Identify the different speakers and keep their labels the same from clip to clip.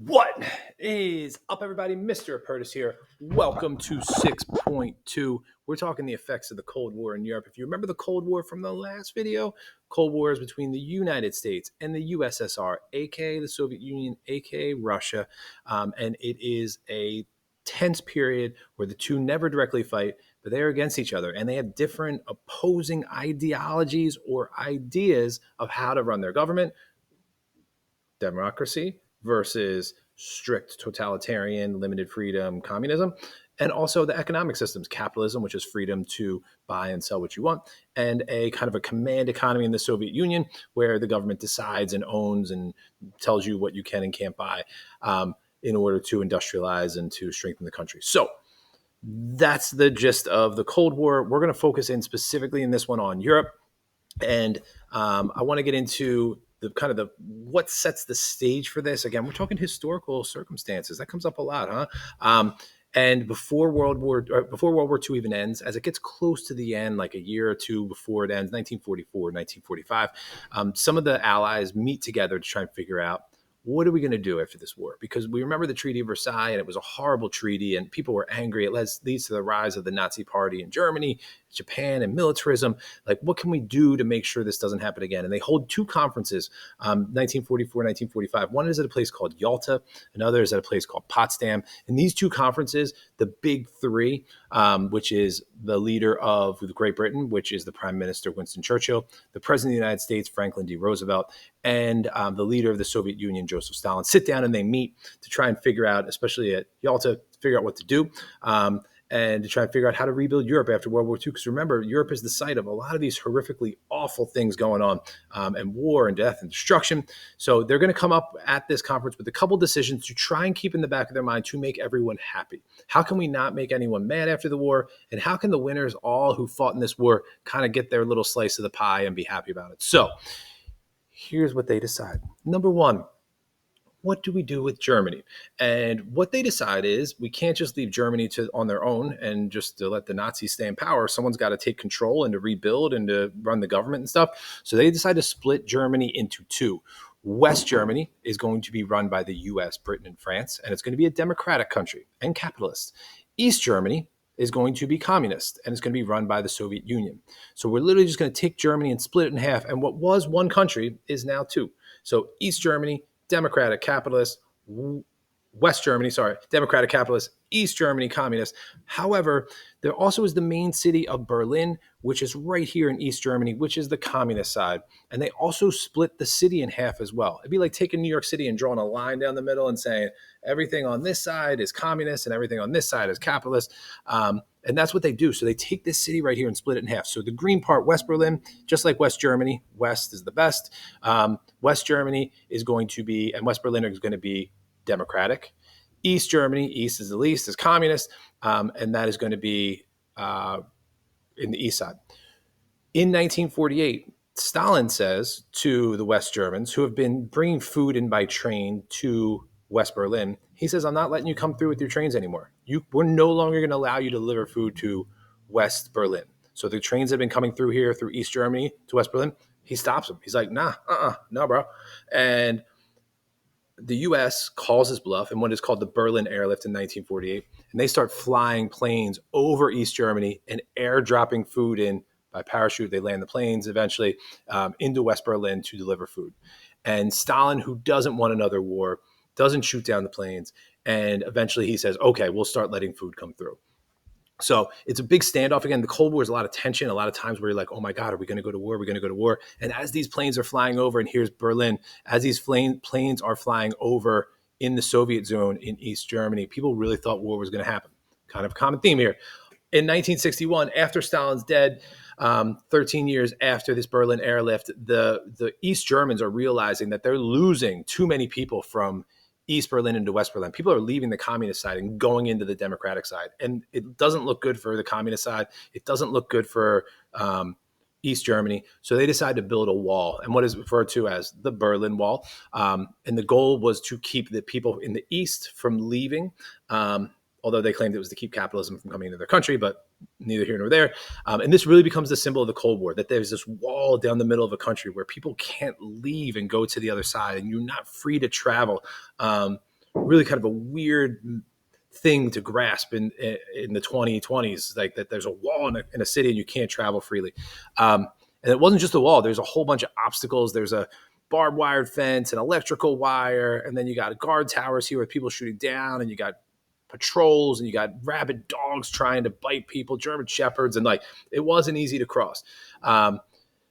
Speaker 1: What is up, everybody? Mr. Apertus here. Welcome to 6.2. We're talking the effects of the Cold War in Europe. If you remember the Cold War from the last video, Cold War is between the United States and the USSR, aka the Soviet Union, aka Russia. And it is a tense period where the two never directly fight, but they're against each other. And they have different opposing ideologies or ideas of how to run their government. Democracy versus strict totalitarian, limited freedom communism, and also the economic systems, capitalism, which is freedom to buy and sell what you want, and a kind of a command economy in the Soviet Union where the government decides and owns and tells you what you can and can't buy in order to industrialize and to strengthen the country. So that's the gist of the Cold War. We're going to focus in specifically in this one on Europe. And I want to get into the kind of the what sets the stage for this. Again, we're talking historical circumstances. That comes up a lot, huh? And before World War II even ends, as it gets close to the end, like a year or two before it ends, 1944, 1945, some of the allies meet together to try and figure out, what are we going to do after this war? Because we remember the Treaty of Versailles, and it was a horrible treaty, and people were angry. It leads to the rise of the Nazi Party in Germany, Japan, and militarism. Like, what can we do to make sure this doesn't happen again? And they hold two conferences, 1944, 1945. One is at a place called Yalta, another is at a place called Potsdam. And these two conferences, the big three, which is the leader of Great Britain, which is the Prime Minister Winston Churchill, the President of the United States, Franklin D. Roosevelt, and the leader of the Soviet Union, Joseph Stalin, sit down and they meet to try and figure out, especially at Yalta, to figure out what to do. And to try and figure out how to rebuild Europe after World War II. Because remember, Europe is the site of a lot of these horrifically awful things going on, and war and death and destruction. So they're going to come up at this conference with a couple decisions to try and keep in the back of their mind to make everyone happy. How can we not make anyone mad after the war? And how can the winners, all who fought in this war, kind of get their little slice of the pie and be happy about it? So here's what they decide. Number one, what do we do with Germany? And what they decide is we can't just leave Germany on their own and just to let the Nazis stay in power. Someone's got to take control and to rebuild and to run the government and stuff. So they decide to split Germany into two. West Germany is going to be run by the US, Britain, and France, and it's going to be a democratic country and capitalist. East Germany is going to be communist, and it's going to be run by the Soviet Union. So we're literally just going to take Germany and split it in half, and what was one country is now two. So East Germany, democratic capitalist, West Germany, democratic capitalist, East Germany, communist. However, there also is the main city of Berlin, which is right here in East Germany, which is the communist side. And they also split the city in half as well. It'd be like taking New York City and drawing a line down the middle and saying everything on this side is communist and everything on this side is capitalist. And that's what they do. So they take this city right here and split it in half. So the green part, West Berlin, just like West Germany, West is the best. West Germany is going to be, and West Berlin is going to be democratic. East Germany, East is the least, is communist, and that is going to be in the East side. In 1948, Stalin says to the West Germans, who have been bringing food in by train to West Berlin, he says, I'm not letting you come through with your trains anymore. We're no longer going to allow you to deliver food to West Berlin. So the trains have been coming through here, through East Germany to West Berlin. He stops them. He's like, no, bro. And the U.S. calls his bluff in what is called the Berlin Airlift in 1948, and they start flying planes over East Germany and airdropping food in by parachute. They land the planes eventually into West Berlin to deliver food. And Stalin, who doesn't want another war, doesn't shoot down the planes, and eventually he says, okay, we'll start letting food come through. So it's a big standoff. Again, the Cold War is a lot of tension, a lot of times where you're like, oh my God, are we going to go to war? Are we going to go to war? And as these planes are flying over, and here's Berlin, as these planes are flying over in the Soviet zone in East Germany, people really thought war was going to happen. Kind of a common theme here. In 1961, after Stalin's dead, 13 years after this Berlin airlift, the East Germans are realizing that they're losing too many people from East Berlin into West Berlin. People are leaving the communist side and going into the democratic side. And it doesn't look good for the communist side. It doesn't look good for East Germany. So they decided to build a wall, and what is referred to as the Berlin Wall. And the goal was to keep the people in the East from leaving, although they claimed it was to keep capitalism from coming into their country, but neither here nor there. And this really becomes the symbol of the Cold War, that there's this wall down the middle of a country where people can't leave and go to the other side, and you're not free to travel really kind of a weird thing to grasp in the 2020s, like that there's a wall in a city and you can't travel freely. And it wasn't just a wall. There's a whole bunch of obstacles. There's a barbed wire fence, an electrical wire, and then you got guard towers here with people shooting down, and you got patrols, and you got rabid dogs trying to bite people, German shepherds, and like it wasn't easy to cross.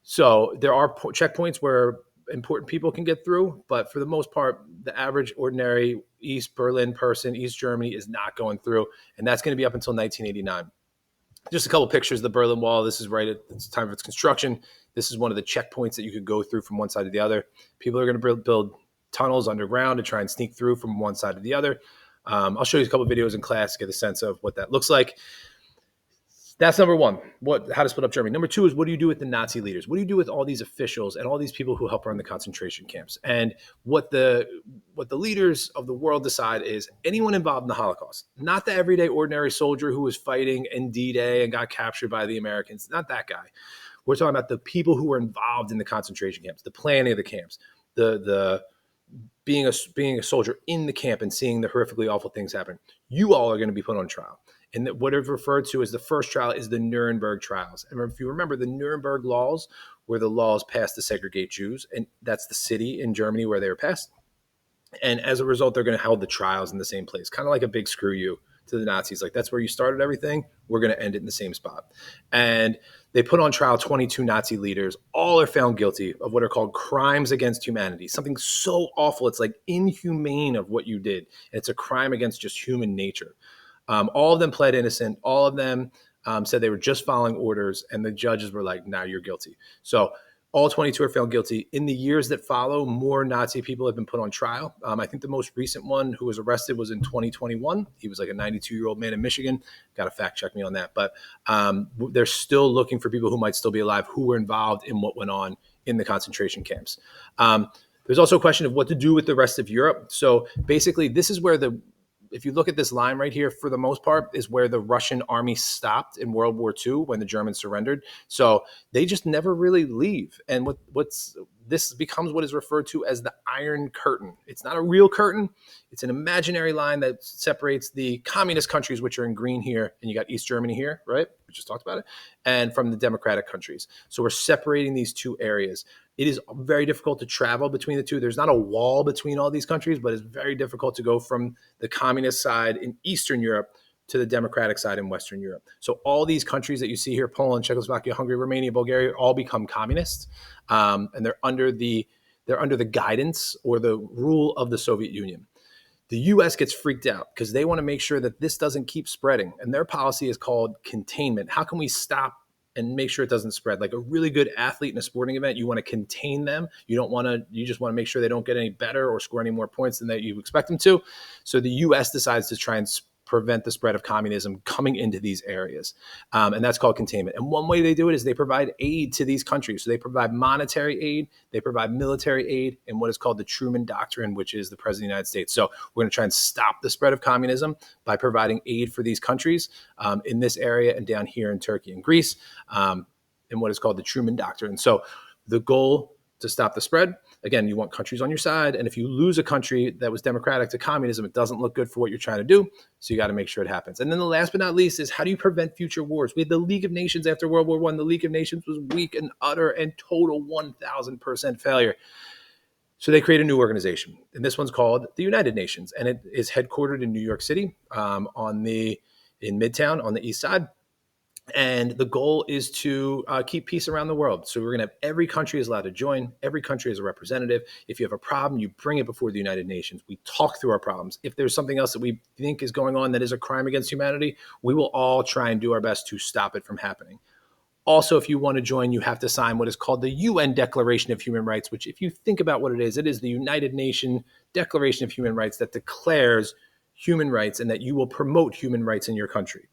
Speaker 1: So there are checkpoints where important people can get through, but for the most part, the average ordinary East Berlin person, East Germany, is not going through, and that's going to be up until 1989. Just a couple of pictures of the Berlin Wall. This is right at the time of its construction. This is one of the checkpoints that you could go through from one side to the other. People are going to build tunnels underground to try and sneak through from one side to the other. I'll show you a couple of videos in class to get a sense of what that looks like. That's number one, how to split up Germany. Number two is, what do you do with the Nazi leaders? What do you do with all these officials and all these people who help run the concentration camps? And what the leaders of the world decide is anyone involved in the Holocaust, not the everyday ordinary soldier who was fighting in D-Day and got captured by the Americans, not that guy. We're talking about the people who were involved in the concentration camps, the planning of the camps, the being a soldier in the camp and seeing the horrifically awful things happen. You all are going to be put on trial. And what is referred to as the first trial is the Nuremberg trials. And if you remember, the Nuremberg laws were the laws passed to segregate Jews, and that's the city in Germany where they were passed. And as a result, they're going to hold the trials in the same place, kind of like a big screw you to the Nazis. Like, that's where you started everything. We're going to end it in the same spot. And they put on trial 22 Nazi leaders. All are found guilty of what are called crimes against humanity, something so awful. It's like inhumane of what you did. And it's a crime against just human nature. All of them pled innocent. All of them said they were just following orders, and the judges were like, "Nah, you're guilty." So all 22 are found guilty. In the years that follow, more Nazi people have been put on trial. I think the most recent one who was arrested was in 2021. He was like a 92-year-old man in Michigan. Got to fact check me on that. But they're still looking for people who might still be alive who were involved in what went on in the concentration camps. There's also a question of what to do with the rest of Europe. So basically, this is where if you look at this line right here, for the most part, is where the Russian army stopped in World War II when the Germans surrendered. So they just never really leave. And this becomes what is referred to as the Iron Curtain. It's not a real curtain. It's an imaginary line that separates the communist countries, which are in green here, and you got East Germany here, right? We just talked about it, and from the democratic countries. So we're separating these two areas. It is very difficult to travel between the two. There's not a wall between all these countries, but it's very difficult to go from the communist side in Eastern Europe to the democratic side in Western Europe. So all these countries that you see here, Poland, Czechoslovakia, Hungary, Romania, Bulgaria, all become communist, and they're under the guidance or the rule of the Soviet Union. The U.S. gets freaked out because they want to make sure that this doesn't keep spreading, and their policy is called containment. How can we stop and make sure it doesn't spread? Like a really good athlete in a sporting event, you want to contain them. You just want to make sure they don't get any better or score any more points than that you expect them to. So the U.S. decides to try and prevent the spread of communism coming into these areas. And that's called containment. And one way they do it is they provide aid to these countries. So they provide monetary aid, they provide military aid, and what is called the Truman Doctrine, which is the President of the United States. So we're going to try and stop the spread of communism by providing aid for these countries in this area and down here in Turkey and Greece, in what is called the Truman Doctrine. So the goal to stop the spread, again, you want countries on your side. And if you lose a country that was democratic to communism, it doesn't look good for what you're trying to do. So you got to make sure it happens. And then the last but not least is, how do you prevent future wars? We had the League of Nations after World War I. The League of Nations was weak and utter and total 1,000% failure. So they create a new organization. And this one's called the United Nations. And it is headquartered in New York City in Midtown on the east side. And the goal is to keep peace around the world. So we're going to have every country is allowed to join. Every country is a representative. If you have a problem, you bring it before the United Nations. We talk through our problems. If there's something else that we think is going on that is a crime against humanity, we will all try and do our best to stop it from happening. Also, if you want to join, you have to sign what is called the UN Declaration of Human Rights, which, if you think about what it is the United Nations Declaration of Human Rights that declares human rights and that you will promote human rights in your country.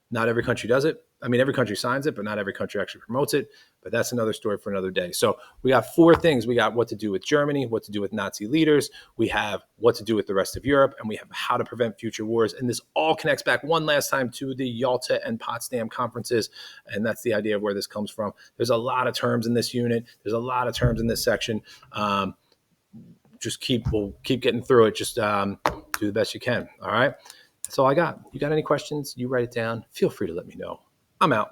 Speaker 1: Not every country does it. I mean, every country signs it, but not every country actually promotes it. But that's another story for another day. So we got four things. We got what to do with Germany, what to do with Nazi leaders. We have what to do with the rest of Europe, and we have how to prevent future wars. And this all connects back one last time to the Yalta and Potsdam conferences. And that's the idea of where this comes from. There's a lot of terms in this unit. There's a lot of terms in this section. we'll keep getting through it. Just do the best you can. All right. That's all I got. You got any questions? You write it down. Feel free to let me know. I'm out.